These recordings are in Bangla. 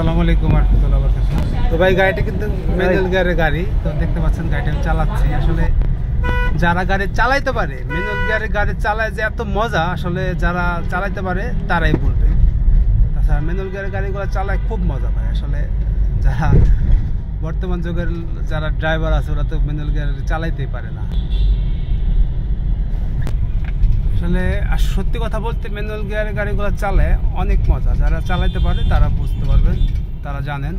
আসসালামু আলাইকুম রাহমাতুল্লাহি ওয়া বারাকাতুহু। তো ভাই গাড়িটা কিন্তু ম্যানুয়াল গিয়ারের গাড়ি, তো দেখতে পাচ্ছেন গাড়িটা আমি চালাচ্ছি। আসলে যারা গাড়ি চালাইতে পারে, ম্যানুয়াল গিয়ারের গাড়ি চালায় যে এত মজা, আসলে যারা চালাইতে পারে তারাই বলবে। তাছাড়া ম্যানুয়াল গিয়ারের গাড়িগুলো চালায় খুব মজা ভাই। আসলে যারা বর্তমান যুগের যারা ড্রাইভার আছে ওরা তো ম্যানুয়াল গিয়ার চালাইতেই পারে না। আসলে আর সত্যি কথা বলতে ম্যানুয়াল গিয়ারের গাড়িগুলো চালায় অনেক মজা। যারা চালাইতে পারে তারা বুঝতে পারবেন, তারা জানেন।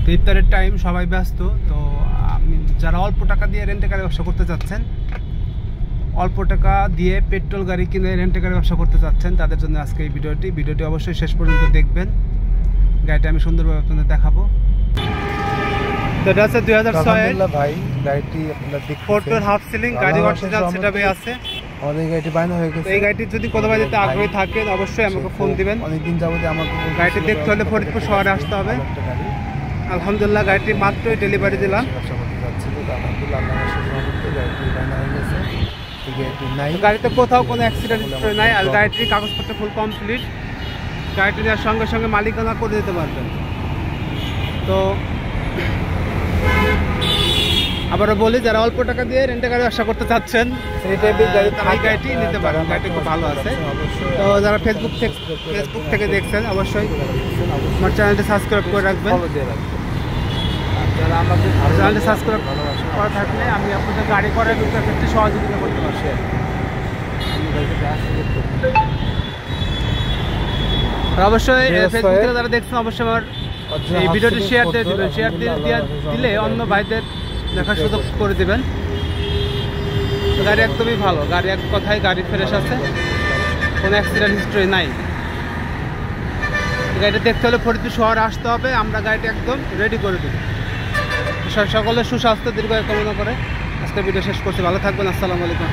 তো ইফতারের টাইম, সবাই ব্যস্ত। তো আমি যারা অল্প টাকা দিয়ে রেন্টে গাড়ি ব্যবসা করতে চাচ্ছেন, অল্প টাকা দিয়ে পেট্রোল গাড়ি কিনে রেন্টে গাড়ি ব্যবসা করতে চাচ্ছেন, তাদের জন্য আজকে এই ভিডিওটি অবশ্যই শেষ পর্যন্ত দেখবেন। গাড়িটা আমি সুন্দরভাবে আপনাদের দেখাবো। তো এটা হচ্ছে 2006 ভাই গাড়িটি আপনারা দেখতে 4 হাফ সিলিং গাড়ি, অরিজিনাল সেটআপে আছে। আমাদের গাড়িটি বানানো হয়ে গেছে। এই গাড়িটি যদি কোথাও যেতে আগ্রহী থাকেন অবশ্যই আমাকে ফোন দিবেন। অনেকদিন যাবত আমাকে গাড়িটি দেখতে হলে ফরিদপুর শহরে আসতে হবে। আলহামদুলিল্লাহ গাড়িটি মাত্রই ডেলিভারি দিলাম। গাড়িতে কোথাও কোনো অ্যাক্সিডেন্ট নাই, আর গাড়িটির কাগজপত্র ফুল কমপ্লিট। গাড়িটি নেওয়ার সঙ্গে সঙ্গে মালিকানা করে দিতে পারবেন। তো আবারও বলি, যারা অল্প টাকা দিয়ে রেন্টে গাড়ি ব্যবসা করতে চাচ্ছেন এই টাইপের গাড়ি, এই গাড়িটি নিতে পারেন। গাড়িটি খুব ভালো আছে। তো যারা ফেসবুক থেকে দেখছেন অবশ্যই আমার চ্যানেলটি সাবস্ক্রাইব করে রাখবেন। যারা আমাকে চ্যানেলটি সাবস্ক্রাইব করা থাকলে আমি আপনাদের গাড়ি করার ক্ষেত্রে সহযোগিতা করতে পারছি। আর অবশ্যই ফেসবুক থেকে যারা দেখছেন অবশ্যই আমার এই ভিডিওটি শেয়ার দিয়ে দেবেন। শেয়ার দিলে অন্য ভাইদের দেখার সুযোগ করে দেবেন। গাড়ি একদমই ভালো, গাড়ি এক কথায় গাড়ি ফ্রেশ আছে, কোনো অ্যাক্সিডেন্ট হিস্ট্রি নাই। গাড়িটা দেখতে হলে ফরিদপুর শহরে আসতে হবে, আমরা গাড়িটা একদম রেডি করে দেব। সকলের সুস্বাস্থ্য দীর্ঘায়ু কামনা করে আজকে ভিডিও শেষ করছি। ভালো থাকবেন। আসসালামু আলাইকুম।